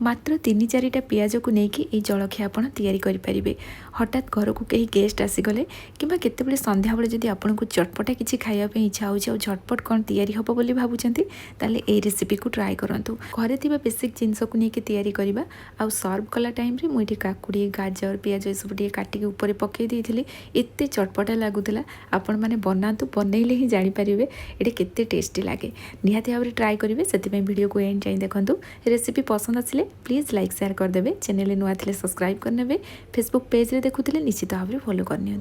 मात्र 3-4टा पियाज को लेकिन जलखिया आप तैयारी करेंगे। हठात घर को कहीं गेस्ट आसीगले कि केतबे संध्या बेले जदि आपन को चटपटा किसी खायापी इच्छा हो झटपट कौन तैयारी हम बोली भावुंट ताले ए रेसिपी को ट्राए करूँ। घरे थी बेसिक जिनस को लेकिन तैयारी करवा आउ सर्व कला टाइम रे मुझे काकुड़ी गाजर पियाज ये सब काटिकी ऊपर पकई देती एत चटपटा लगुला। आपण मैंने बनातु बनइले ही जापर ये केते टेस्टी लगे। निहाती भाव ट्राए करेंगे से वीडियो को एंड जाए देखूँ। रेसिपी पसंद आसिले प्लीज लाइक शेयर करदे। चैनल नुआ थे सब्सक्राइब करने। फेसबुक पेज रे देखुले निश्चित भाव में फॉलो करनी।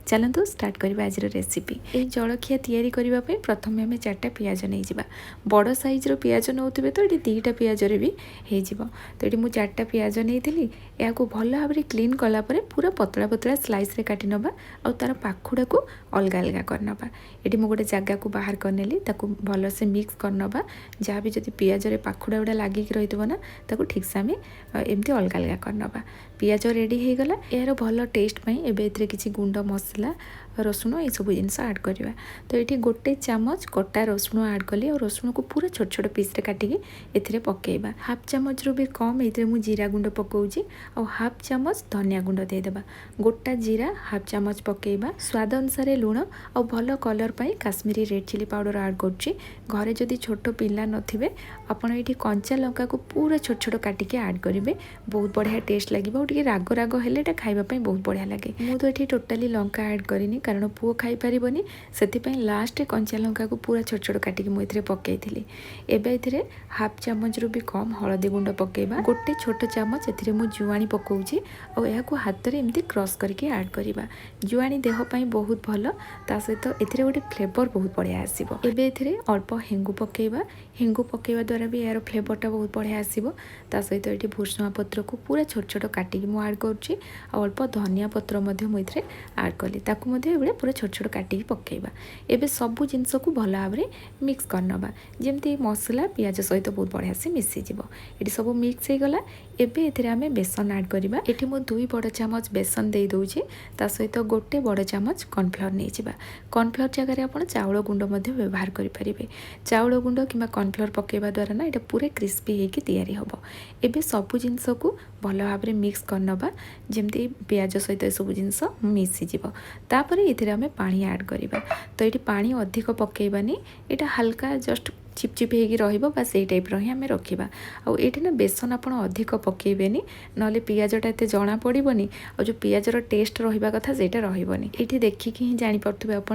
चलतु स्टार्ट करवा आज रेसिपी। ये जलखिया तैयारी करने प्रथम आम 4टा पियाज नहीं जावा। बड़ साइज्र पियाज नौथे तो ये 2टा पियाज भी हो। तो ये मुझे 4टा पियाज नहीं या भल भाव में क्लीन कलापर पूरा पतला पतला स्लाइस रे काटी नवा और तार पाखुड़ा को अलग अलग करना। ये मुझे गोटे जगह को बाहर करनेली भल से मिक्स करनवा। जहाँ भी जब पियाज रे पाखुड़ा गुड़ा लगिक रही ना ताको ठीक से आम एमती अलग अलग करनवा। पियाज रेडी हो गला। यार भल टेस्ट एबे एथिरे किछि गुंड मसला रसुण ये सब जिनस ऐड करवा। तो ये 1 चामच कटा रसुण ऐड कली और रसुण को पूरा छोट छोट पीस काटिकी एथिरे पकेइबा। हाफ चामच रू भी कम एथिरे मु जीरा गुंड पकाउछि और हाफ चामच धनिया गुंड देदेबा। गोटा जीरा हाफ चामच पकेइबा। स्वाद अनुसार लुण और भल कलर पाई Kashmiri red chilli powder add करछि। घरे जदि छोट पिला नथिबे आपण एठी कंचा लंका को पूरा छोट छोट काटिके ऐड करेंगे। बहुत बढ़िया टेस्ट लगे और राग राग हेले खाइबा बहुत बढ़िया लगे। मु तो ये टोटाली लंका ऐड करिनी कारण पुओ खाई पारिबनी से लास्ट कंचा लंका को पूरा छोट छोट काटिके मुझे पकई थी। एबे हाफ चामच रू भी कम हलदी गुंड पकेबा। 1 छोट चामच एथिरे मु जुआणी पकाउछि और या हाथ में एमती क्रश करके ऐड करवा। जुआणी देह पाई बहुत भल ता सहित एथिरे गोटे फ्लेवर बहुत बढ़िया आसीबो। एबे एथिरे अल्प हेंगु पकेबा। हेंगु पकेबा द्वारा भी यार फ्लेवरटा बहुत बढ़िया आसीबो। ता सहित ये भुसुंगा पत्र को पूरा छोट छोट काटिकी मु ऐड करछि और अल्प धनिया पत्र मध्य मु इथरे ऐड कली ताकू मध्य एबे पूरा छोट छोट काटिकी पकेबा। एबे सब जिंस को भल भाव में मिक्स करनबा जेमती मसला पियाज सहित बहुत बढ़िया से मिसी जिवो। एटी सब मिक्स हो गला। एबे एथिरे आमे बेसन ऐड करबा। एटी मु 2 बड़ चामच बेसन दे दोछि ता सहित 1 बड़ चामच कॉर्नफ्लोर नै जिबा। कॉर्नफ्लोर जगह रे आपण चाउल गुंड मध्य व्यवहार करि परिबे। चाउल गुंड किबा कॉर्नफ्लोर पकेबा द्वारा ना एटा पूरे क्रिस्पी हेकि तैयारी हबो। एबे सब जिंस को भल भाव में मिक्स करनबा जेमती पियाज सहित सब जिनस मिसी जिवो। तापर एथिरे आमे पानी ऐड करबा। तो ये पानी अधिक पकेबानी एटा हल्का जस्ट चिपचिप होगी रहिबो बस ये टाइप रही आम रखा। आउ ये ना बेसन आप अधिक पकेबेनी ना पियाजटा एत जना पड़ोनी और जो पियाजर टेस्ट रहा कथा से रही। ये देखिकी ही जापे आप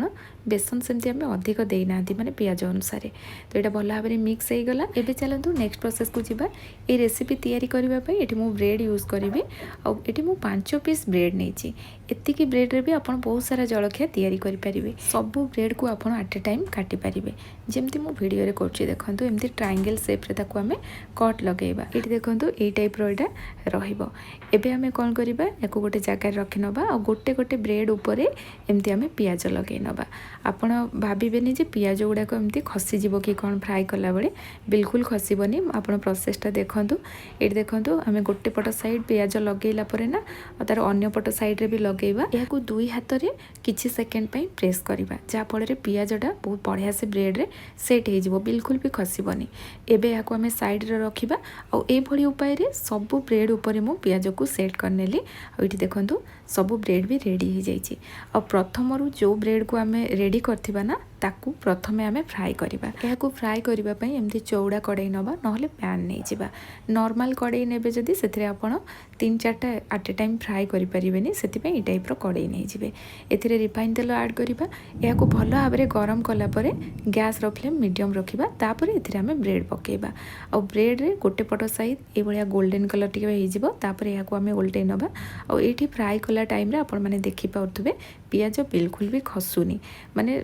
बेसन सेमती आम अधिक देना माने पियाज अनुसार। तो यहाँ भल भाव में मिक्स हो गला। एबे चलतु नेक्स्ट प्रोसेस को जीवा। ये रेसिपी तैयारी करने ये मु ब्रेड यूज करी और ये मु 5 पीस ब्रेड नहीं। एतिकी ब्रेड रे भी आप बहुत सारा जलखिया तैयारी करेंगे। सबू ब्रेड को आप एट ए टाइम काटी पारे जमती मु वीडियो रे करछि। देखंतु एमती ट्रायंगल शेप रे ताको आमे कट लगेबा। एठी देखंतु ए टाइप रो एटा रहिबो। एबे आमे कोन करिबा एको गोटे जगह रखि नबा और गोटे गोटे ब्रेड ऊपर एमती आमे पियाज लगेई नबा। आपण भाबिबेनी जे पियाज गुडा को एमती खसी जिवो कि कोन फ्राई कला बेले बिल्कुल खसीबनी। आपण प्रोसेसटा देखंतु। एठी देखंतु आमे गोटे पट साइड पियाज लगेइला परे ना तार अन्य पट साइड रे भी लगेइबा। याकू 2 हाथ रे किछि सेकंड पई प्रेस करिबा जा फଳରେ पियाजटा बहुत बढ़िया से ब्रेड रे सेट हो जिवो बिल्कुल भी खसबनी। एबे या आम साइड रे रखिबा और ए भली उपाय रे सब ब्रेड ऊपर मु पियाज को सेट करनेली। और ये देखंतु सब ब्रेड भी रेडी हो जाइए। और प्रथम जो ब्रेड को आम रेडी करथिबा ना ताकू प्रथमे आमे फ्राई करिबा। एहाकू फ्राई करिबा पई एमती चौड़ा कड़ाई नबा नहले पैन नहीं जिबा। नॉर्मल कड़ाई नेबे जदी सेथिरे आपण 3-4टा एट ए टाइम फ्राई करि परिबेनी सेति पई ए टाइप रो कड़ाई नहीं जिबे। एथिरे रिफाइन तेल ऐड करिबा। एहाकू भलो भाबरे गरम कला परे गैस रो फ्लेम मीडियम रखिबा। तापर एथिरे आमे ब्रेड पकेबा और ब्रेड रे गोटे पट साइड ए भलिया गोल्डन कलर टिके हे जिवो। तापर एहाकू आमे उल्टै नबा और एठी फ्राई कला टाइम रे आपण माने देखि पाउथबे पियाज बिल्कुल भी खसुनी माने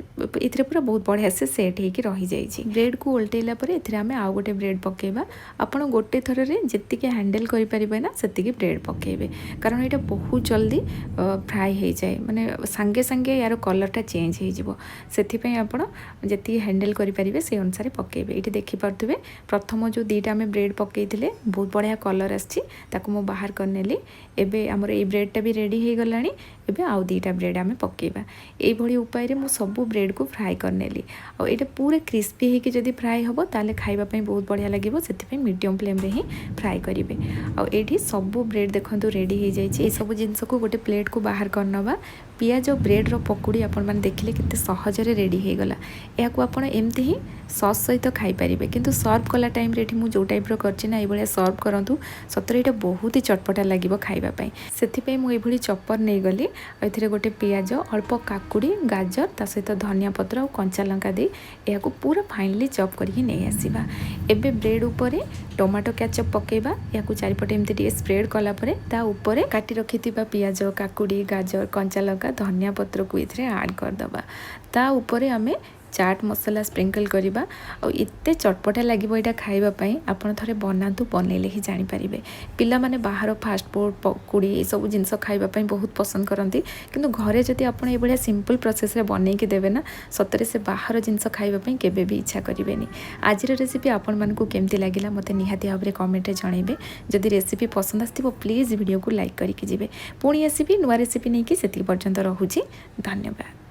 इथरे पूरा बहुत बढ़िया से सेट होकर रही जाइए। ब्रेड को उल्टेला पर एथिरे आमे आउ गोटे ब्रेड पकेबा। आपण गोटे थर रे जेतिके हैंडल करि परिबे ना सेतिके ब्रेड पकेबे कारण एटा बहुत जल्दी फ्राई हो जाए माने संगे संगे यार कलरटा चेंज हो जिवो। सेति पई आपण जेति हैंडल करि परिबे से अनुसार पकेबे। एठी देखि पारथुबे प्रथम जो 2टा आमे ब्रेड पकेइथिले बहुत बढ़िया कलर आछि ताकू मु बाहर करनेली। एबे हमर ए ब्रेडटा भी रेडी हो गलानी। एबे आउ 2टा ब्रेड आमे पकेबा। एई भली उपाय रे मु सब ब्रेड को फ्राए करनेली और ये पूरा क्रिस्पी होकर जब फ्राए हम ताले खावाई बहुत बढ़िया लगे से मीडियम फ्लेम रे ही फ्राए करेंगे। आठी सब ब्रेड देखो रेडी हो जाए। सब जिनस को गोटे प्लेट को बाहर करनवा। पियाज ब्रेड्र पकुड़ी आपण मैंने देखिले केते सहजरे रेडी हो गला। या आपण एमती ही सॉस सहित खाईपारे किंतु सर्व कला टाइम रे मु जो टाइप करछि ना ये सर्व करंतु सतरे ये बहुत ही चटपटा लगे खाइबापी से मुझे चपर नहीं गली। ये गोटे पियाज अल्प काकुड़ी गाजर ता सहित धनिया पत्र और कंचा लंका दे या पूरा फाइनली चॉप करके नहीं आसीबा। एबे ब्रेड उपरे टमाटो केचप पकेबा या चारिपटे एमती टे स्प्रेड कला परे ता उपरे काटी रखिथिबा पियाज काकुड़ी गाजर कंचा लंका धनिया पत्र को इथरे ऐड करदबा। ता उपरे आमे चाट मसला स्प्रिंकल करवा और एते चटपटा लगे यहाँ खावाई आपड़ थे बनातु बनइले ही जानीपारे। पिला माने बाहर फास्ट फूड पकुड़ी ये सब जिनस खावाई बहुत पसंद करती किंतु घरे जदि आप ये सिंपल प्रोसेस बनईकी देवे ना सतरे से बाहर जिनस खावाई केबे भी इच्छा करेनि। आज रेसिपी आपण मानकु केमती लगिला मते निहाती भाव में कमेंट जनइबे। जदि रेसिपी पसंद आसथिबो प्लीज वीडियो को लाइक करके जिवे। पुणी आसीबी नुआ रेसिपी नहीं कि सेति पर्यंत रहुछि। धन्यवाद।